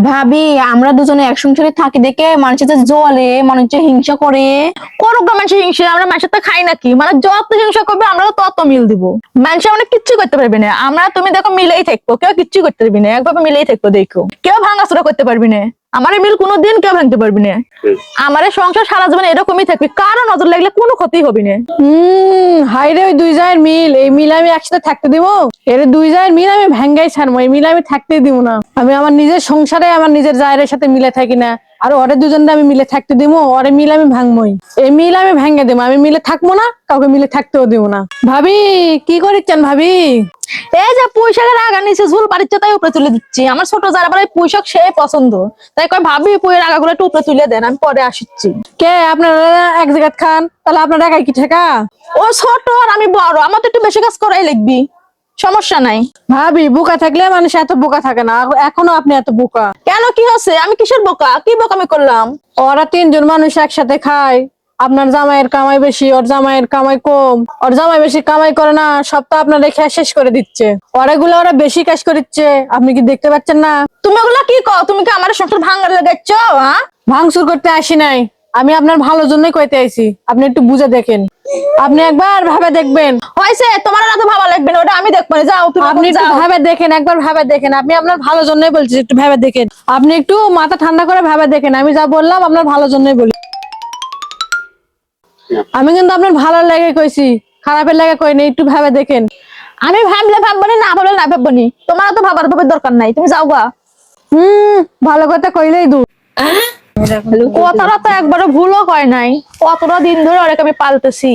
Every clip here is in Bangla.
ভাবি আমরা দুজনে এক সংসারে থাকি দেখে মানুষের যে জ্বলে মানুষ যে হিংসা করে। করুক গা মানুষের হিংসা, আমরা মানুষের তো খাই নাকি? মানে যত হিংসা করবে আমরাও তত মিল দিব। মানুষ আমরা কিচ্ছু করতে পারবি না, আমরা তুমি দেখো মিলেই থাকবো, কেউ কিচ্ছু করতে পারবি না, একভাবে মিলেই থাকবো, দেখো কেউ ভাঙাচোরা করতে পারবি না। আমার মিল কোনোদিন কেউ ভাঙতে পারবি না। আমার সংসার সারা জীবন এরকমই থাকবি, কারো নজর লাগলে কোনো ক্ষতি হবে না। হাইরে ওই দুই জায়ের মিল, এই মিল আমি একসাথে থাকতে দিব? এর দুই জায়ের মিল আমি ভেঙ্গাই ছাড়বো, এই মিল আমি থাকতে দিব না। আমি আমার নিজের সংসারে আমার নিজের জায়ের সাথে মিলে থাকি না, আর ওরে দুজন আমি মিলে থাকতে দিব? ওরে মিল আমি ভাঙবই, এই মিল আমি ভেঙে দেবো। আমি মিলে থাকবো না, কাউকে মিলে থাকতেও দিব না। ভাবি কি করিচ্ছেন ভাবি? এই যে পুঁইশাকের আগা নিচে ঝুল পাড়িচ্ছে তাই উপরে তুলে দিচ্ছি। আমার ছোট যারা আবার পুঁইশাক সে পছন্দ, তাই কয় ভাবি পুঁইয়ের আগাগুলো একটু উপরে তুলে দেন, আমি পরে আসছি। কে আপনারা এক জায়গায় খান, তাহলে আপনার একাই কি ঠেকা? ও ছোট আর আমি বড়, আমার তো একটু বেশি কাজ করাই লিখবি, সমস্যা নাই। ভাবি বোকা থাকলে মানুষ এত বোকা থাকে না, এখনো আপনি এত বোকা কেন, কি হচ্ছে? আমি কিসের বোকা? কি বোকামি করলাম? ওরা তিনজন মানুষ একসাথে খায়, আপনার জামাইয়ের কামাই বেশি, ওর জামাইয়ের কামাই কম। ওর জামাই বেশি কামাই করে না, সব তো আপনার রেখে শেষ করে দিচ্ছে। ওরা ওরা বেশি কাজ করিচ্ছে, আপনি কি দেখতে পাচ্ছেন না? তুমি ওগুলা কি কও? তুমি কি আমার সংসার ভাঙার লাগাচ্ছ? হ্যাঁ, ভাঙচুর করতে আসি নাই, আমি আপনার ভালোর জন্যই কইতে আইছি। আপনি একটু বুঝে দেখেন, আপনি একবার ভাবে দেখবেন। হয়েছে, তোমার না তো ভালো লাগবে না, ওটা আমি দেখবো না। যাও তুমি, আপনি একটু ভাবে দেখেন, একবার ভাবে দেখেন। আমি আপনার ভালোর জন্যই বলছি, একটু ভাবে দেখেন। আপনি একটু মাথা ঠান্ডা করে ভাবে দেখেন, আমি যা বললাম আপনার ভালোর জন্যই বলি। আমি কিন্তু আপনার ভালো লাগে কইছি, খারাপের লাগে কইনি, একটু ভাবে দেখেন। আমি ভাবলে ভাববো না, না ভাবলে না ভাববো নি। তোমার তো ভাবার দরকার নাই, তুমি যাও গা। ভালো কথা কইলেই দূর। কথাটা তো একবারও ভুলও হয় নাই। কতটা দিন ধরে ওকে আমি পালতেছি,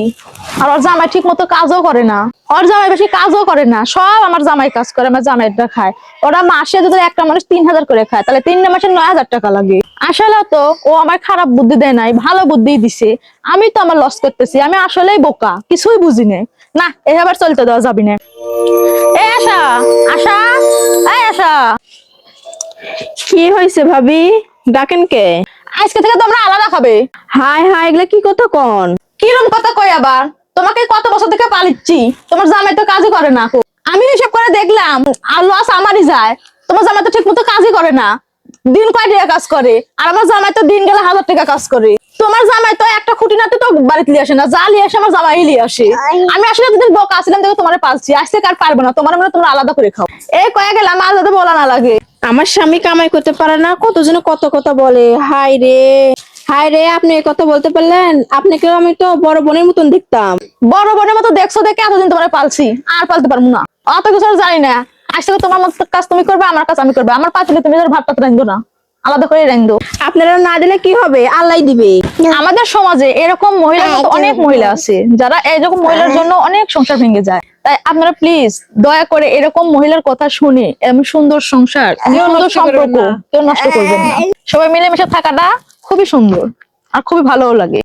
আর ওর জামাই ঠিক মতো কাজও করে না। ওর জামাই বেশি কাজও করে না, সব আমার জামাই কাজ করে, আমার জামাইটা খায়। ওরা মাসে যদি একটা মানুষ 3000 করে খায়, তাহলে 3 মাসে 9000 টাকা লাগে। আসলে তো ও আমার খারাপ বুদ্ধি দেয় নাই, ভালো বুদ্ধি দিছে। আমি তো আমার লস করতেছি, আমি আসলেই বোকা, কিছুই বুঝি না। এবার চলতে দেওয়া যাবি না। এই আশা, আশা, এই আশা। কি হয়েছে ভাবি, ডাকেন কে? আজকে থেকে তোমরা আলাদা খাবে। হাই হাই, এগুলা কি কথা কন? কিরম কথা কই আবার? তোমাকে কত বছর থেকে পালিচ্ছি, তোমার জামাই তো কাজই করে না। আমি হিসাব করে দেখলাম আর লস আমারই যায়। তোমার জামাই তো ঠিক মতো কাজই করে না, দিন কয় টাকা কাজ করে, আর আমার জামাই তো দিন গেলে 1000 টাকা কাজ করে। তোমার জামাই তো একটা খুঁটিনাটি তো বাড়িতে নিয়ে আসে না, যা নিয়ে আসে আমার জামাই নিয়ে আসে। আমি আসলে দুদিন বোকা আসলাম দেখে তোমার পালছি, আজকে কার পারবো না, তোমার মানে তোমরা আলাদা করে খাও। এই কয়ে গেলাম, আর যাতে বলা না লাগে। আমার স্বামী কামাই করতে পারে না, কতজন কত কথা বলে। হাই রে হাই রে, আপনি এই কথা বলতে পারলেন? আপনাকে আমি তো বড় বোনের মতন দেখতাম। বড় বোনের মতো দেখছো দেখে এতদিন তোমার পালছি, আর পালতে পারবো না। অত কিছু আর জানি না। আজ থেকে তোমার মতো কাজ তুমি করবে, আমার কাজ আমি করবে। আমার পাতিলে তুমি ভাতটা রাখবো না, আলাদা করে রাখবো। আপনারা না দিলে কি হবে, আল্লাহ দিবে। আমাদের সমাজে এরকম মহিলা অনেক মহিলা আছে, যারা এরকম মহিলার জন্য অনেক সংসার ভেঙে যায়। তাই আপনারা প্লিজ দয়া করে এরকম মহিলার কথা শুনে এমন সুন্দর সংসার, সুন্দর সম্পর্ক কেউ নষ্ট করবেন না। সবাই মিলেমিশে থাকাটা খুবই সুন্দর আর খুবই ভালো লাগে।